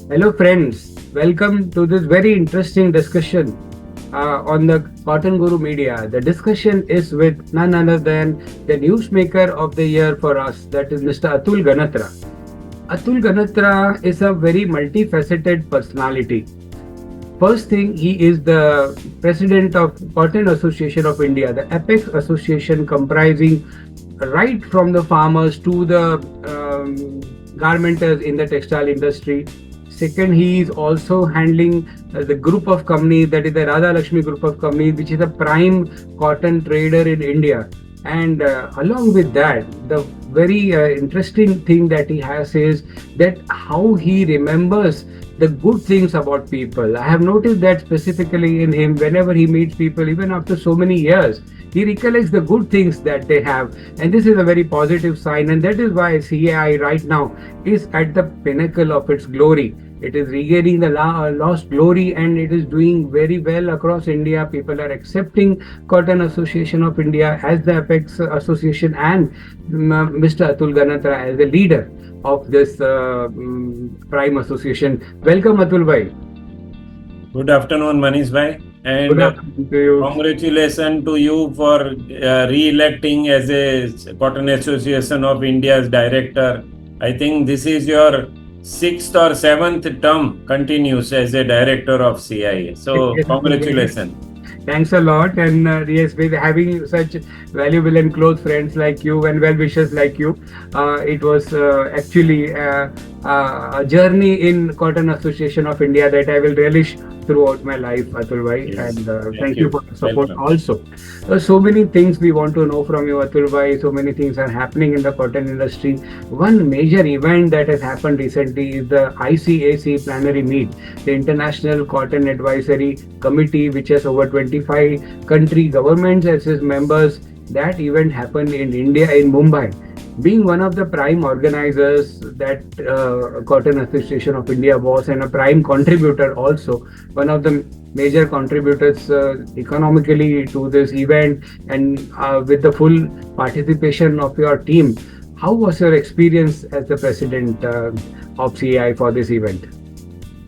Hello, friends. Welcome to this very interesting discussion on the Cotton Guru Media. The discussion is with none other than the newsmaker of the year for us, that is Mr. Atul Ganatra. Atul Ganatra is a very multifaceted personality. First thing, he is the president of Cotton Association of India, the apex association comprising right from the farmers to the garmenters in the textile industry. Second, he is also handling the group of companies, that is the Radha Lakshmi group of companies, which is a prime cotton trader in India. And along with that, the very interesting thing that he has is that how he remembers the good things about people. I have noticed that specifically in him, whenever he meets people, even after so many years, he recollects the good things that they have. And this is a very positive sign. And that is why CAI right now is at the pinnacle of its glory. It is regaining the lost glory, and it is doing very well across India. People are accepting Cotton Association of India as the apex association, and Mr. Atul Ganatra as the leader of this prime association. Welcome, Atul bhai. Good afternoon, Manish bhai, and Good afternoon to you. congratulations to you for re-electing as a Cotton Association of India's director. I think this is your sixth or seventh term continues as a director of CIA. So congratulations. Thanks a lot, and yes, with having such valuable and close friends like you and well wishers like you, it was actually a journey in Cotton Association of India that I will relish throughout my life, Atul bhai. Yes. And Thank thank you you. for the support Welcome. also. So many things we want to know from you, Atul bhai. So many things are happening in the cotton industry. One major event that has happened recently is the ICAC plenary meet, the International Cotton Advisory Committee, which has over 25 country governments as its members. That event happened in India, in Mumbai. Being one of the prime organizers that Cotton Association of India was, and a prime contributor also, one of the major contributors economically to this event, and with the full participation of your team, how was your experience as the president of CAI for this event?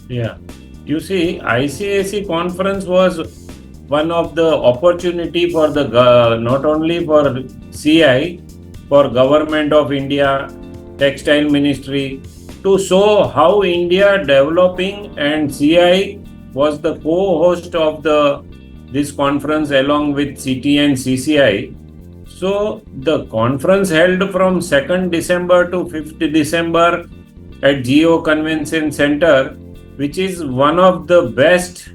Yeah. You see, ICAC conference was one of the opportunity for the not only for CI, for Government of India, Textile Ministry, to show how India developing, and CI was the co-host of the this conference along with CT and CCI. So the conference held from 2nd December to 5th December at Geo Convention Center, which is one of the best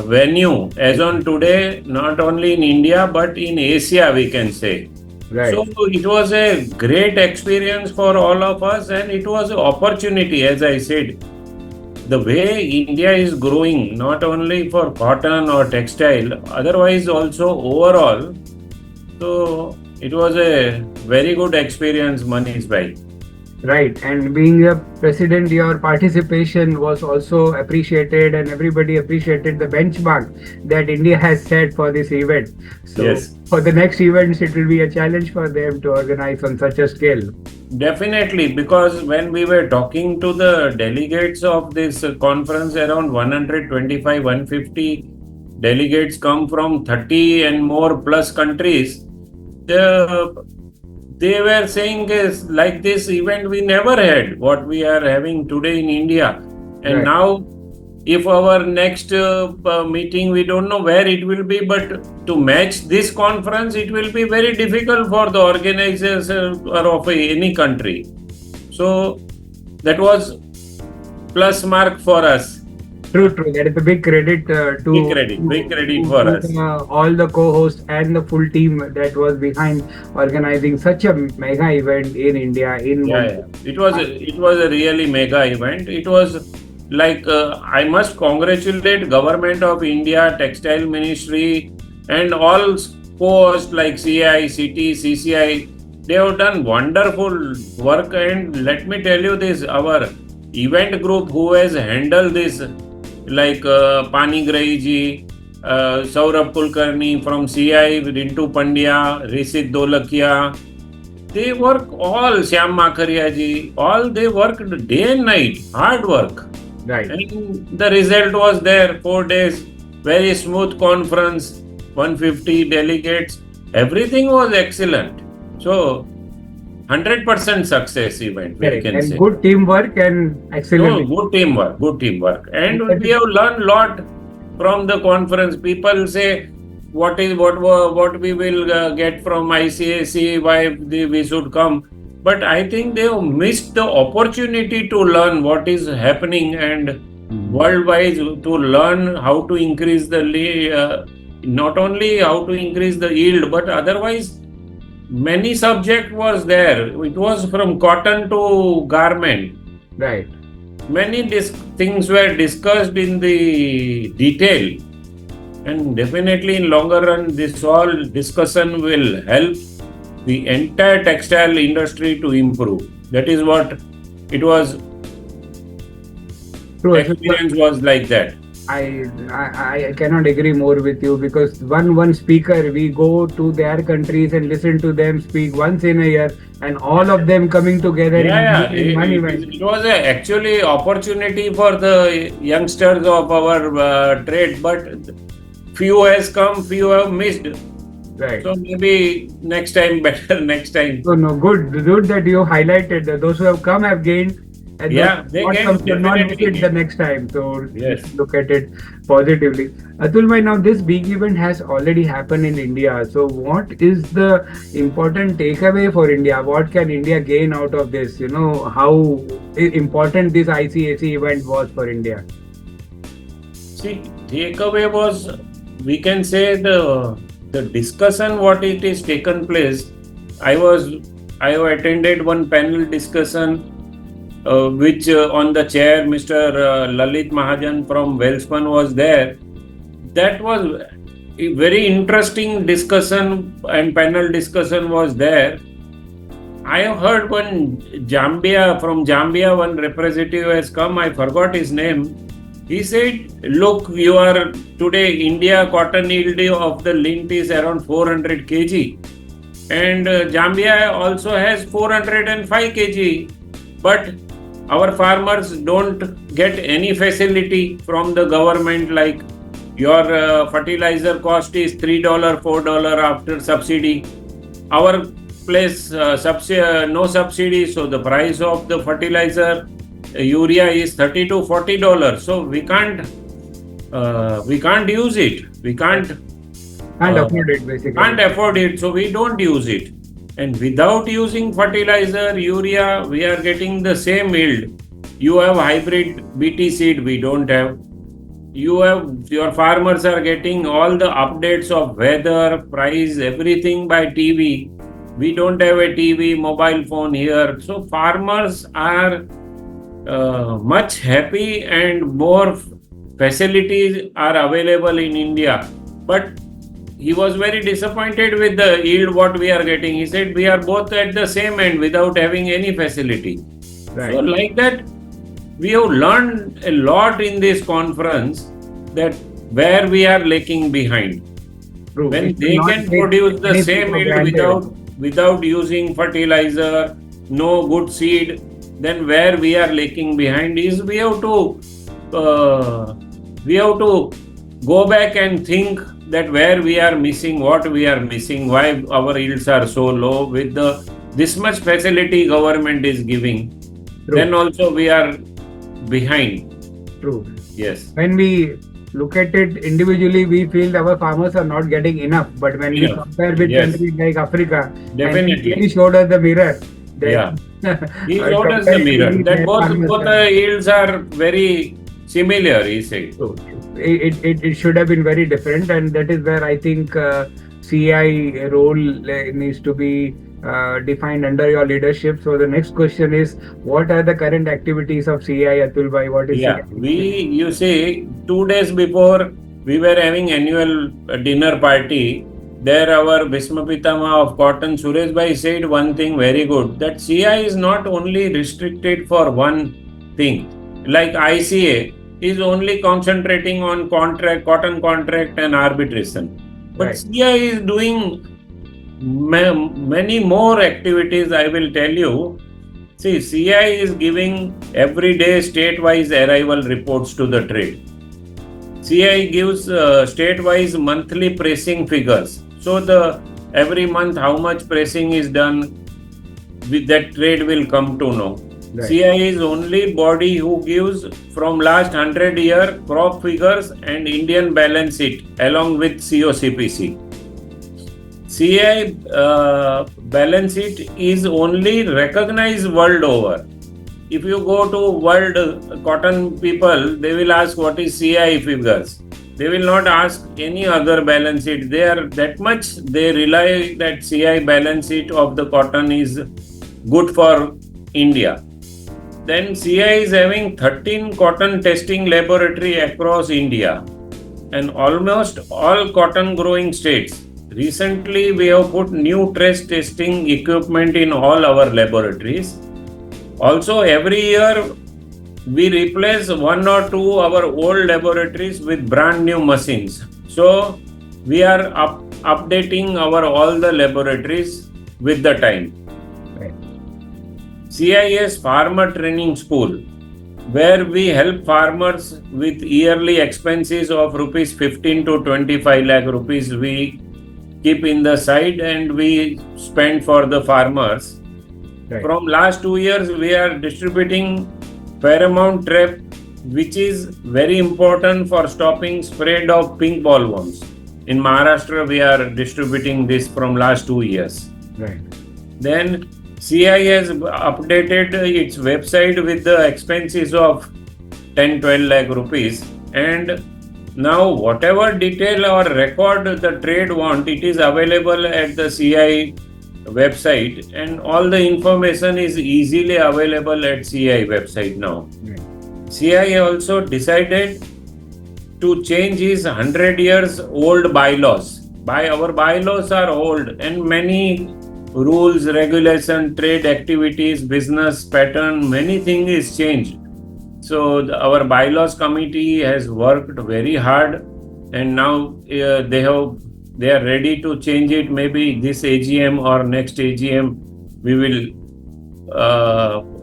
venue as on today, not only in India but in Asia, we can say. Right. So it was a great experience for all of us, and it was an opportunity, as I said. The way India is growing, not only for cotton or textile, otherwise also overall. So it was a very good experience, Manish bhai. Right, and being a president, your participation was also appreciated, and everybody appreciated the benchmark that India has set for this event. So, Yes. for the next events, it will be a challenge for them to organize on such a scale. Definitely, because when we were talking to the delegates of this conference, around 125, 150 delegates come from 30 and more plus countries. They were saying is like this event we never had what we are having today in India. And Right. now, if our next meeting, we don't know where it will be, but to match this conference, it will be very difficult for the organizers of any country. So that was plus mark for us. True, true. That is a big credit Big credit for us. all the co-hosts and the full team that was behind organizing such a mega event in India, in Yeah, Mumbai. yeah. It was a really mega event. It was like I must congratulate Government of India, Textile Ministry, and all co-hosts like CI, CT, CCI. They have done wonderful work, and let me tell you this: our event group who has handled this, like Pani Grahi ji, Saurabh Kulkarni from CI, Rintu Pandya, Rishit Dolakia, They work all, Shyam Makharia ji, all they worked day and night, hard work. Right. And the result was there, 4 days, very smooth conference, 150 delegates, everything was excellent. So, 100% success event, we Correct. can And say. good teamwork and No, excellent. good teamwork, good teamwork. And That we is- have learned lot from the conference. People say, what we will get from ICAC, why we should come. But I think they have missed the opportunity to learn what is happening and worldwide, to learn how to increase the not only how to increase the yield, but otherwise many subject was there. It was from cotton to garment. Right. Many things were discussed in the detail, and definitely in longer run this all discussion will help the entire textile industry to improve. That is what it was. True. Experience was like that. I cannot agree more with you, because one speaker, we go to their countries and listen to them speak once in a year, and all of them coming together Yeah, in one event. it was actually opportunity for the youngsters of our trade, but few has come, few have missed. Right. So maybe next time better, next time. So no, good that you highlighted that those who have come have gained, and Yeah, those they who have gained, not come should not miss definitely it the gained. next time. So Yes. look at it positively. Atul bhai, now this big event has already happened in India. So what is the important takeaway for India? What can India gain out of this? You know, how important this ICAC event was for India. See, takeaway was, we can say, the discussion what it is taken place. I have attended one panel discussion, which on the chair Mr. Lalit Mahajan from Wellspun was there. That was a very interesting discussion, and panel discussion was there. I have heard from Zambia, one representative has come, I forgot his name. He said, look, you are today, India cotton yield of the lint is around 400 kg. And Zambia also has 405 kg. But our farmers don't get any facility from the government, like your fertilizer cost is $3, $4 after subsidy. Our place no subsidy, so the price of the fertilizer urea is $30 to $40. So we can't use it. We can't Afford it, basically. Can't afford it, so we don't use it. And without using fertilizer, urea, we are getting the same yield. You have hybrid BT seed, we don't have. Your farmers are getting all the updates of weather, price, everything by TV. We don't have a TV, mobile phone here. So farmers are much happy, and more facilities are available in India. But he was very disappointed with the yield what we are getting. He said we are both at the same end without having any facility. Right. So like that, we have learned a lot in this conference, that where we are lagging behind. True. When We should they not can take produce the anything same for yield granted. without using fertilizer, no good seed, then where we are lagging behind is we have to go back and think that where we are missing, what we are missing, why our yields are so low with this much facility government is giving. True. Then also we are behind. True. Yes. When we look at it individually, we feel our farmers are not getting enough. But when we Enough. compare with Yes. countries like Africa, Definitely. and he showed us the mirror. Yeah. He showed us the mirror that both the yields are very similar, he said. So it should have been very different, and that is where I think CI role needs to be defined under your leadership. So the next question is, what are the current activities of CI, Atul bhai? What is Yeah, CI? you see, 2 days before we were having annual dinner party. There our Bhisma Pitama of cotton, Suresh bhai, said one thing very good, that CI is not only restricted for one thing. Like ICA is only concentrating on cotton contract and arbitration. But Right. CI is doing many more activities I will tell you. See, CI is giving everyday state-wise arrival reports to the trade. CI gives state-wise monthly pricing figures. So the every month how much pricing is done, with that trade will come to know. Right. CI is only body who gives from last 100-year crop figures and Indian balance sheet along with COCPC. CI balance sheet is only recognized world over. If you go to world cotton people, they will ask what is CI figures. They will not ask any other balance sheet. They are that much, they rely that CI balance sheet of the cotton is good for India. Then CI is having 13 cotton testing laboratory across India and almost all cotton growing states. Recently, we have put new trace testing equipment in all our laboratories. Also, every year we replace one or two our old laboratories with brand new machines. So we are updating our all the laboratories with the time. Right. CIS Farmer Training School, where we help farmers with yearly expenses of rupees 15 to 25 lakh rupees we keep in the side and we spend for the farmers. Right. From last 2 years, we are distributing Paramount Trap, which is very important for stopping spread of pink bollworms. In Maharashtra, we are distributing this from last 2 years. Right. Then CI has updated its website with the expenses of 10-12 lakh rupees, and now whatever detail or record the trade want, it is available at the CI website, and all the information is easily available at CI website now. Right. CI also decided to change his 100 years old bylaws. Our bylaws are old and many rules, regulation, trade activities, business pattern, many things is changed. So our bylaws committee has worked very hard, and now they are ready to change it. Maybe this AGM or next AGM, we will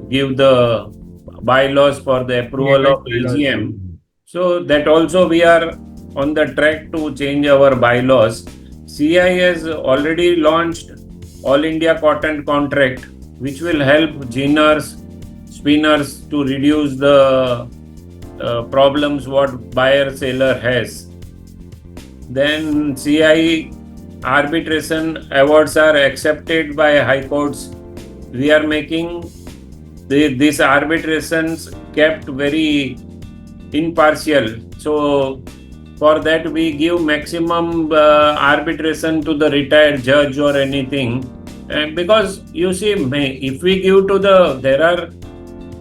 give the bylaws for the approval of AGM. So that also we are on the track to change our bylaws. CI has already launched All India Cotton Contract, which will help ginners, spinners to reduce the problems what buyer-seller has. Then CI arbitration awards are accepted by high courts. We are making these arbitrations kept very impartial. So for that we give maximum arbitration to the retired judge or anything. And because you see, if we give to there are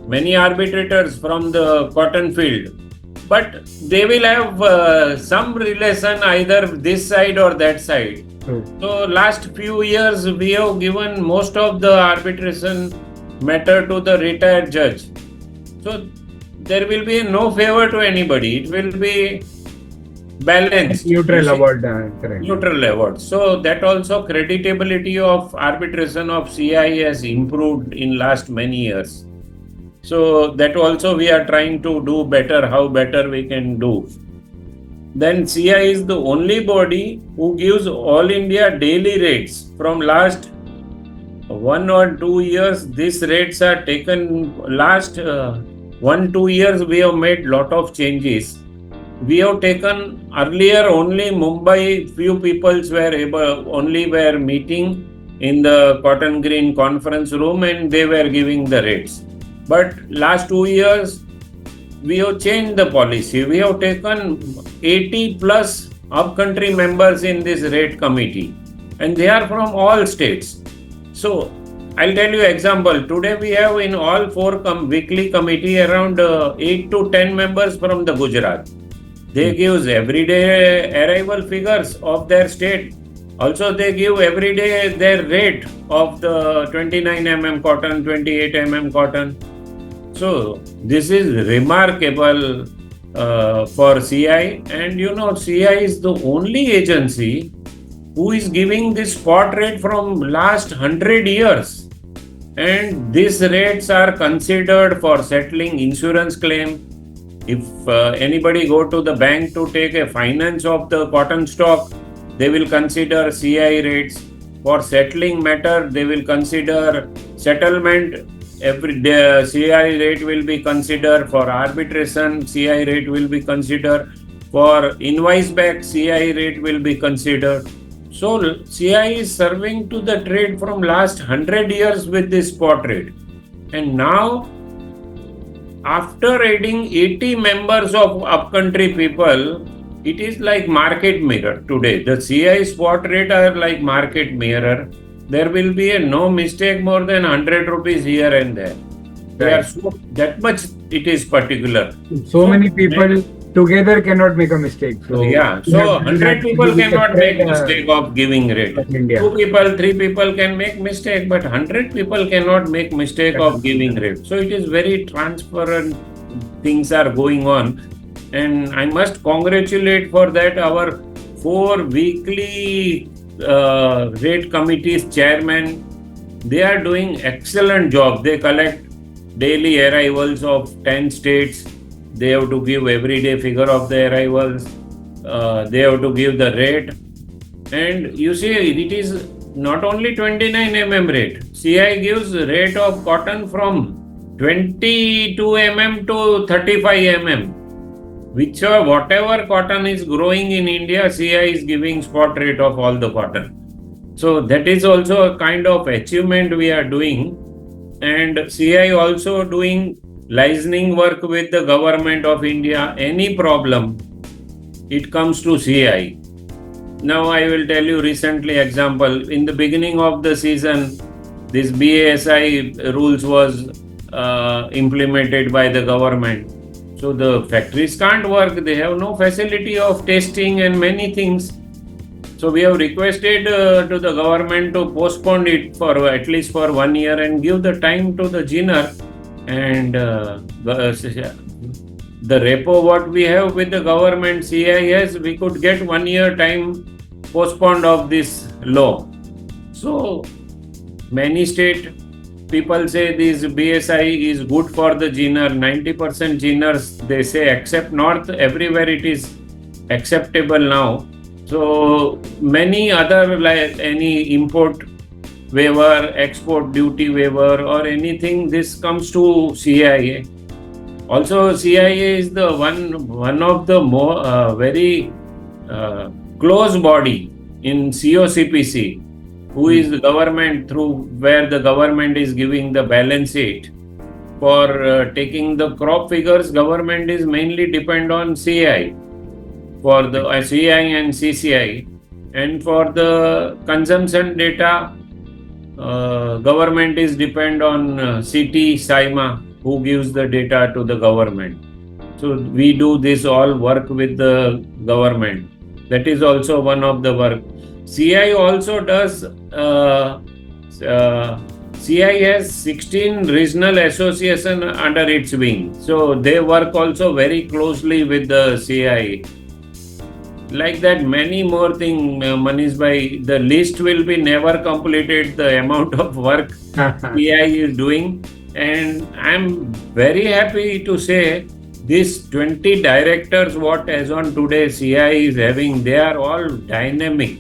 many arbitrators from the cotton field, but they will have some relation either this side or that side. So last few years we have given most of the arbitration matter to the retired judge. So there will be no favor to anybody. It will be balanced. Neutral award. Correct. Neutral award. So that also creditability of arbitration of CI has improved in last many years. So that also we are trying to do better, how better we can do. Then CI is the only body who gives all India daily rates. From last 1 or 2 years, these rates are taken. Last 1-2 years, we have made lot of changes. We have taken earlier only Mumbai, few peoples were meeting in the cotton green conference room and they were giving the rates. But last 2 years, we have changed the policy. We have taken 80 plus up-country members in this rate committee, and they are from all states. So I'll tell you example. Today we have in all 4 weekly committee around 8 to 10 members from the Gujarat. They give everyday arrival figures of their state. Also, they give every day their rate of the 29 mm cotton, 28 mm cotton. So this is remarkable for CI, and CI is the only agency who is giving this spot rate from last 100 years. And these rates are considered for settling insurance claim. If anybody go to the bank to take a finance of the cotton stock, they will consider CI rates. For settling matter, they will consider settlement. Every day, CI rate will be considered. For arbitration, CI rate will be considered. For invoice back, CI rate will be considered. So CI is serving to the trade from last 100 years with this spot rate. And now, after adding 80 members of upcountry people, it is like market mirror today. The CI spot rate are like market mirror. There will be no mistake more than 100 rupees here and there. They are so that much it is particular. So many people together cannot make a mistake. So yeah, so 100 people cannot make mistake of giving rate. 2 people, 3 people can make mistake, but 100 people cannot make mistake of giving rate. So it is very transparent. Things are going on, and I must congratulate for that our 4 weekly rate committees chairman. They are doing excellent job. They collect daily arrivals of 10 states. They have to give everyday figure of the arrivals. They have to give the rate. And you see, it is not only 29 mm rate. CI gives rate of cotton from 22 mm to 35 mm. Whatever cotton is growing in India, CI is giving spot rate of all the cotton. So that is also a kind of achievement we are doing. And CI also doing licensing work with the government of India. Any problem, it comes to CI. Now I will tell you recently example. In the beginning of the season, this BASI rules was implemented by the government. So the factories can't work. They have no facility of testing and many things. So we have requested to the government to postpone it for at least for 1 year and give the time to the GINR. And the repo what we have with the government CIS, we could get 1 year time postponed of this law. So many state people say this BSI is good for the GINR. 90% GINRs they say except North, everywhere it is acceptable now. So many other like any import waiver, export duty waiver or anything, this comes to CIA. Also CIA is the one of the more very close body in COCPC, who is the government through where the government is giving the balance sheet. For taking the crop figures, government is mainly depend on CI for the CI and CCI, and for the consumption data, government is depend on CT, SIMA, who gives the data to the government. So we do this all work with the government. That is also one of the work. CI also does, CI has 16 regional association under its wing. So they work also very closely with the CI. Like that, many more things, Manish bhai, the list will be never completed, the amount of work CI is doing. And I'm very happy to say these 20 directors what as on today CI is having, they are all dynamic.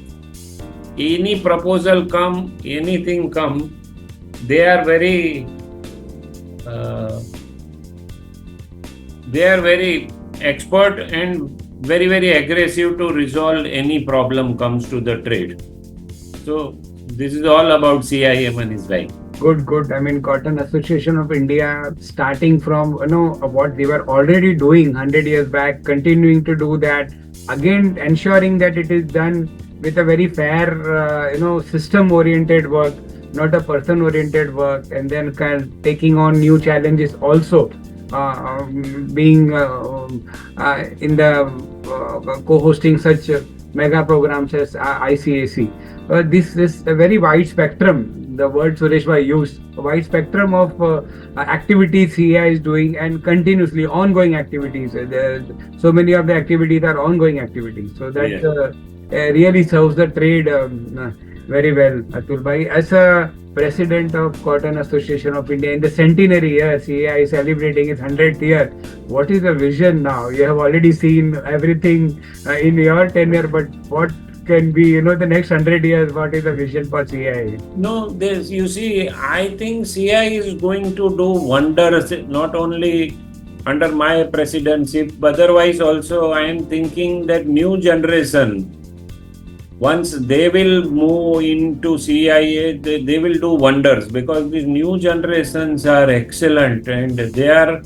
Any proposal come, anything come, they are very expert and very, very aggressive to resolve any problem comes to the trade. So this is all about CIM and his life. Good. I mean, Cotton Association of India, starting from what they were already doing 100 years back, continuing to do that, again ensuring that it is done with a very fair, system-oriented work, not a person-oriented work, and then kind of taking on new challenges also, being in the co-hosting such mega programs as ICAC. This is a very wide spectrum. The word Suresh bhai used, a wide spectrum of activities CI is doing, and continuously ongoing activities. So many of the activities are ongoing activities. So that's really serves the trade very well, Atul Bhai. As a president of Cotton Association of India in the centenary year, CAI is celebrating its 100th year. What is the vision now? You have already seen everything in your tenure, but what can be, the next 100 years? What is the vision for CAI? No, this you see, I think CI is going to do wonders not only under my presidency, but otherwise also I am thinking that new generation, once they will move into CIA, they will do wonders because these new generations are excellent and they are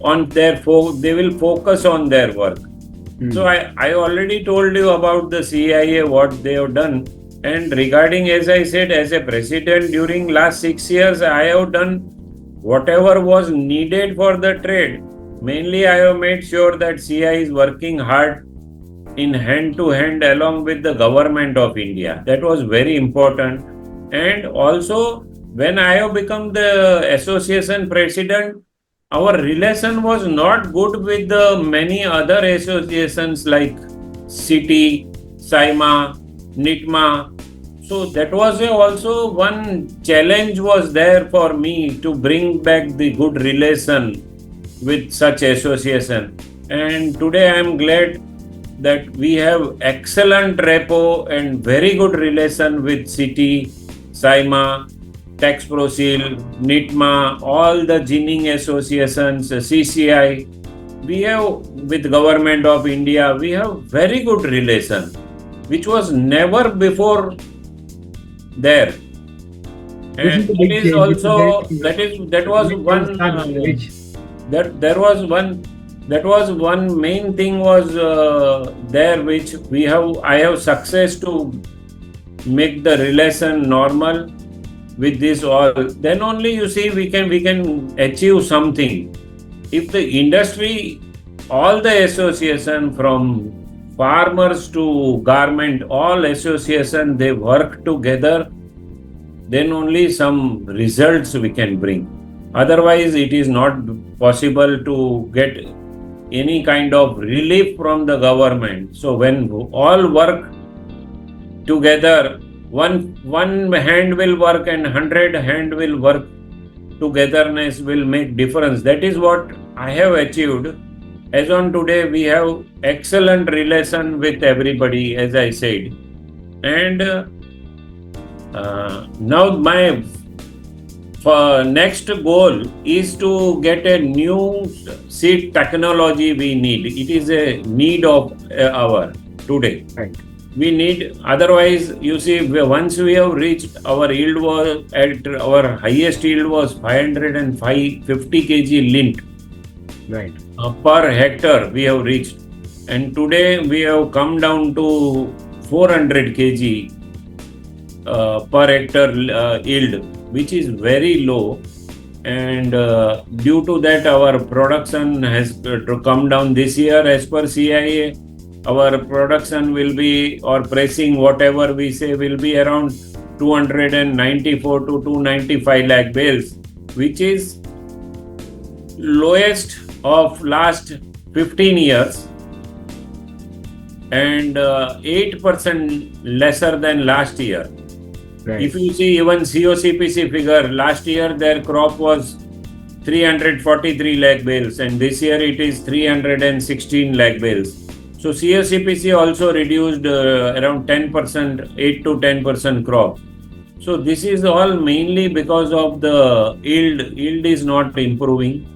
on their they will focus on their work. So I already told you about the CIA, what they have done. And regarding, as I said, as a president during last 6 years, I have done whatever was needed for the trade. Mainly, I have made sure that CI is working hard in hand to hand along with the government of India. That was very important. And also, when I have become the association president, our relation was not good with the many other associations like City, SIMA, NITMA. So that was also one challenge was there for me to bring back the good relation with such association. And today I am glad that we have excellent repo and very good relation with City, SIMA, Tax Prosil, NITMA, all the ginning associations, CCI. We have with government of India, we have very good relation, which was never before there. And that is also that was one that there was one that was one main thing was there which I have success to make the relation normal with this all. Then only you see we can achieve something. If the industry, all the association from farmers to garment, all association they work together, then only some results we can bring. Otherwise, it is not possible to get any kind of relief from the government. So when all work together, one hand will work and 100 hand will work, togetherness will make difference. That is what I have achieved. As on today, we have excellent relation with everybody, as I said. And now my next goal is to get a new seed technology we need. It is a need of our today. Right. We need, otherwise, you see, once we have reached our yield was at our highest yield was 550 kg lint. Right. Per hectare we have reached, and today we have come down to 400 kg per hectare yield, which is very low. And due to that, our production has come down this year. As per CIA, our production will be, or pricing, whatever we say, will be around 294 to 295 lakh bales, which is lowest of last 15 years and 8% lesser than last year. Right. If you see even COCPC figure, last year their crop was 343 lakh bales and this year it is 316 lakh bales. So COCPC also reduced around 10%, 8 to 10% crop. So this is all mainly because of the yield. Yield is not improving.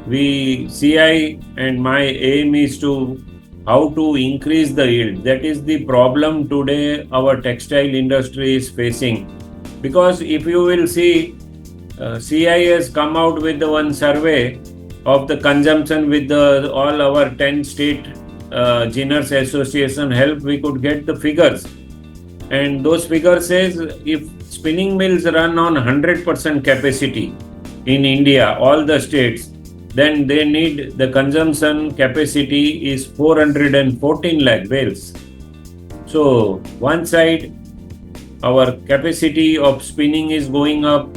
CI and my aim is to how to increase the yield. That is the problem today our textile industry is facing. Because if you will see, CI has come out with the one survey of the consumption with all our 10 state Ginners Association help, we could get the figures. And those figures says if spinning mills run on 100% capacity in India, all the states, then they need the consumption capacity is 414 lakh bales. So one side, our capacity of spinning is going up.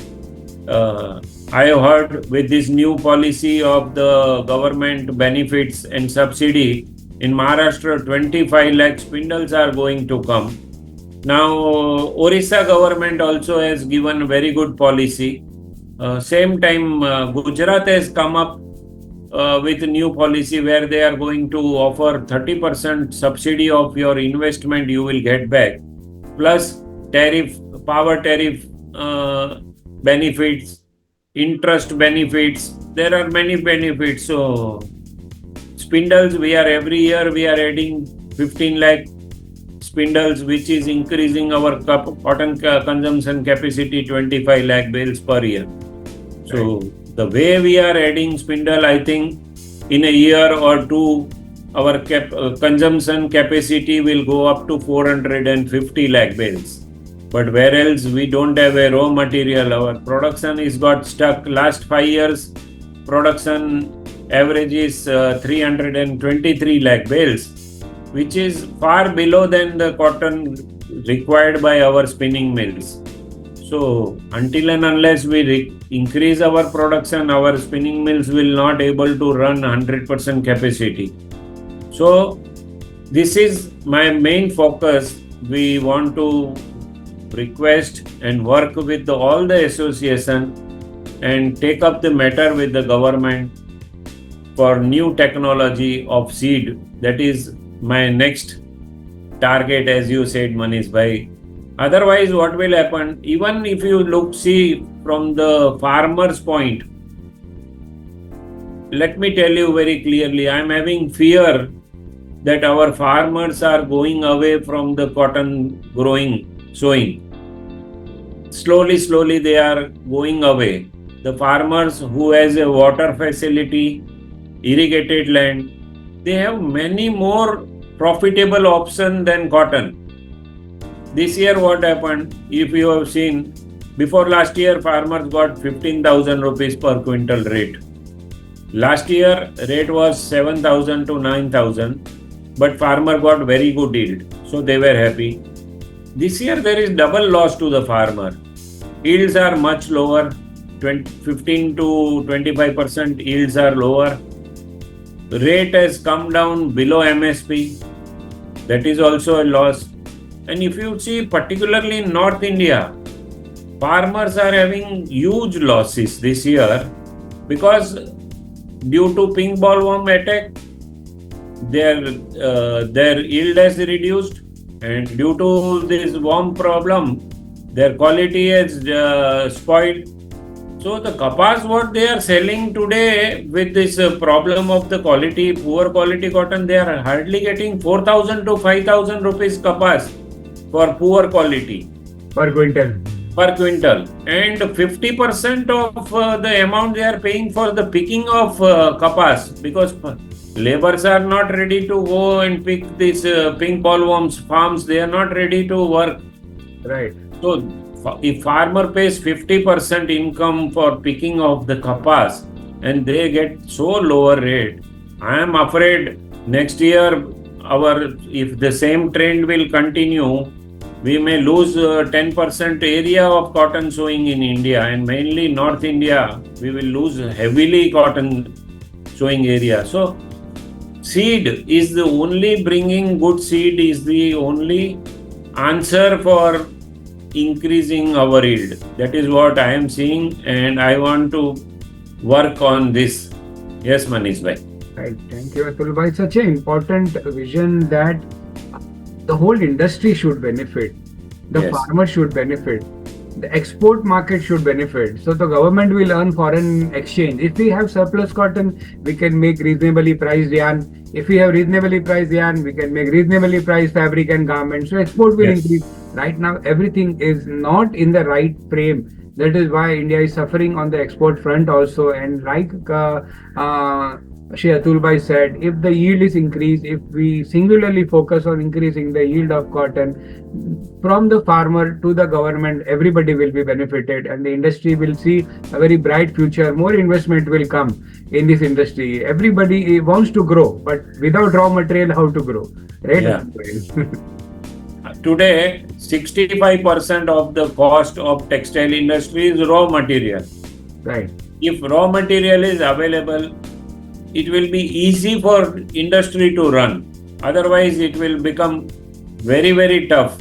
I have heard with this new policy of the government benefits and subsidy, In Maharashtra, 25 lakh spindles are going to come. Now, Orissa government also has given very good policy. Same time, Gujarat has come up with a new policy where they are going to offer 30% subsidy of your investment you will get back, plus power tariff benefits, interest benefits. There are many benefits. So, spindles, every year we are adding 15 lakh spindles, which is increasing our cotton consumption capacity 25 lakh bales per year. So the way we are adding spindle, I think in a year or two, our consumption capacity will go up to 450 lakh bales. But where else we don't have a raw material, our production is got stuck. Last 5 years, production average is 323 lakh bales, which is far below than the cotton required by our spinning mills. So until and unless we increase our production, our spinning mills will not able to run 100% capacity. So this is my main focus. We want to request and work with all the association and take up the matter with the government for new technology of seed. That is my next target, as you said, Manish bhai. Otherwise, what will happen? Even if you see from the farmer's point, let me tell you very clearly, I am having fear that our farmers are going away from the cotton sowing. Slowly, they are going away. The farmers who has a water facility, irrigated land, they have many more profitable options than cotton. This year what happened, if you have seen, before last year farmers got 15,000 rupees per quintal rate. Last year rate was 7,000 to 9,000, but farmer got very good yield, so they were happy. This year there is double loss to the farmer. Yields are much lower, 15 to 25% yields are lower. Rate has come down below MSP. That is also a loss. And if you see, particularly in North India, farmers are having huge losses this year because due to pink bollworm attack, their yield has reduced, and due to this worm problem, their quality has spoiled. So the kapas what they are selling today with this problem of the quality, poor quality cotton, they are hardly getting 4,000 to 5,000 rupees kapas for poor quality. Per quintal. Per quintal. And 50% of the amount they are paying for the picking of kapas, because laborers are not ready to go and pick these pink bollworms farms. They are not ready to work. Right. So if farmer pays 50% income for picking of the kapas and they get so lower rate, I am afraid next year if the same trend will continue, we may lose 10% area of cotton sowing in India, and mainly North India, we will lose heavily cotton sowing area. So seed is the only bringing good seed is the only answer for increasing our yield. That is what I am seeing, and I want to work on this. Yes, Manish bhai. Right. Thank you, Atul bhai. Such an important vision that the whole industry should benefit. The farmer should benefit. The export market should benefit. So the government will earn foreign exchange. If we have surplus cotton, we can make reasonably priced yarn. If we have reasonably priced yarn, we can make reasonably priced fabric and garments. So export will increase. Right now, everything is not in the right frame. That is why India is suffering on the export front also. And like Shri Atul bhai said, if the yield is increased, if we singularly focus on increasing the yield of cotton, from the farmer to the government, everybody will be benefited, and the industry will see a very bright future. More investment will come in this industry. Everybody wants to grow, but without raw material, how to grow? Right? Yeah. Today, 65% of the cost of textile industry is raw material. Right. If raw material is available, it will be easy for industry to run. Otherwise, it will become very, very tough.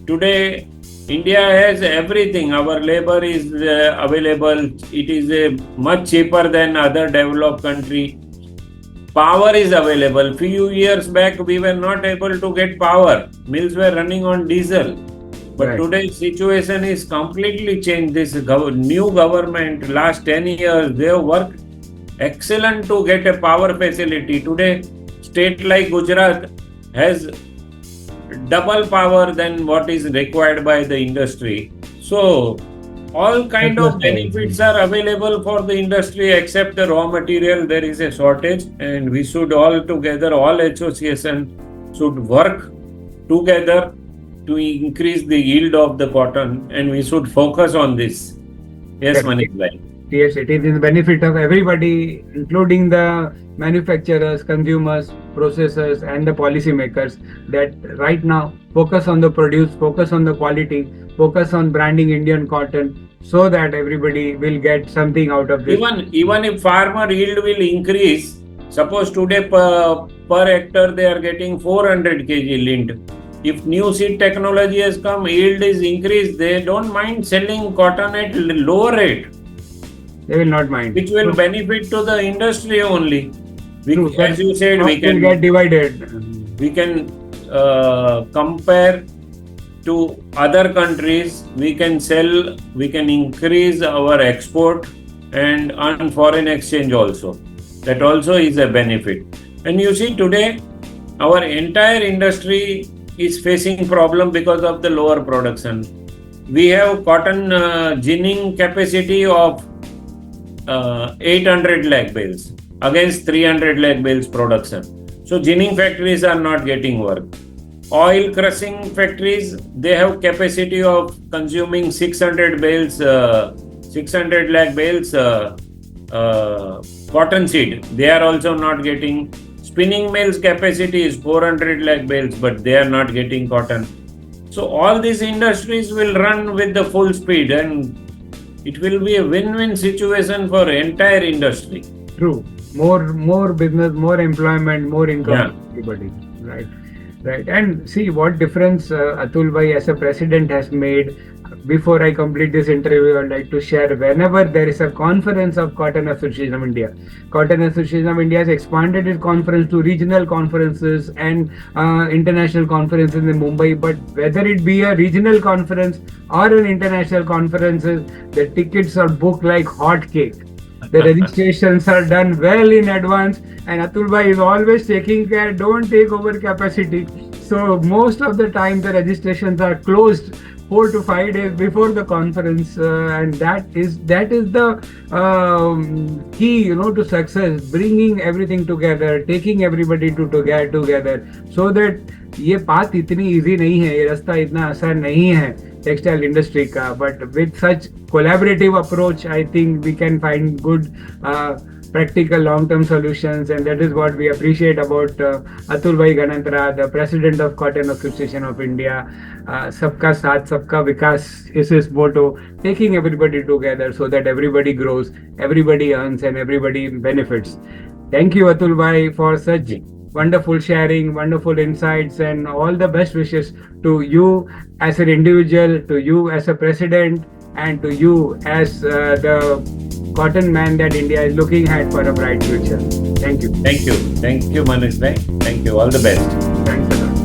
Today, India has everything. Our labor is available. It is much cheaper than other developed country. Power is available. Few years back, we were not able to get power. Mills were running on diesel. But Right. today's situation is completely changed. This new government, last 10 years, they have worked excellent to get a power facility. Today, state like Gujarat has double power than what is required by the industry. So, all kind of benefits are available for the industry except the raw material. There is a shortage, and we should all together, all association should work together to increase the yield of the cotton, and we should focus on this. Yes, Correct. Manish bhai. Yes, it is in the benefit of everybody, including the manufacturers, consumers, processors, and the policymakers, that right now focus on the produce, focus on the quality, focus on branding Indian cotton, so that everybody will get something out of this. Even if farmer yield will increase, suppose today per hectare they are getting 400 kg lint. If new seed technology has come, yield is increased, they don't mind selling cotton at lower rate, They will not mind. which will benefit to the industry only. True. As you said, we Will get can divided. compare to other countries. We can sell, we can increase our export and earn foreign exchange also. That also is a benefit. And you see today, our entire industry is facing problem because of the lower production. We have cotton ginning capacity of 800 lakh bales against 300 lakh bales production. So ginning factories are not getting work. Oil crushing factories, they have capacity of consuming 600 bales, 600 lakh bales cotton seed. They are also not getting. Spinning mills capacity is 400 lakh bales, but they are not getting cotton. So all these industries will run with the full speed, and it will be a win-win situation for entire industry. True. More business, more employment, more income Yeah. for everybody. Right. Right. And see what difference Atul Bhai as a president has made. Before I complete this interview, I'd like to share, whenever there is a conference of Cotton Association of India, Cotton Association of India has expanded its conference to regional conferences and international conferences in Mumbai. But whether it be a regional conference or an international conference, the tickets are booked like hot cake. The registrations are done well in advance, and Atul Bhai is always taking care, don't take over capacity. So most of the time the registrations are closed 4 to 5 days before the conference, and that is the key, to success, bringing everything together, taking everybody together, so that ये बात इतनी easy नहीं है, ये रास्ता इतना आसान नहीं है टेक्सटाइल इंडस्ट्री का, but with such collaborative approach I think we can find good practical long-term solutions, and that is what we appreciate about Atul Bhai Ganatra, the President of Cotton Association of India. Sabka Saath, Sabka Vikas is his motto, taking everybody together so that everybody grows, everybody earns, and everybody benefits. Thank you, Atul Bhai, for such wonderful sharing, wonderful insights, and all the best wishes to you as an individual, to you as a president, and to you as the cotton man that India is looking at for a bright future. Thank you. Thank you, Manish bhai. Thank you. All the best. Thanks a lot.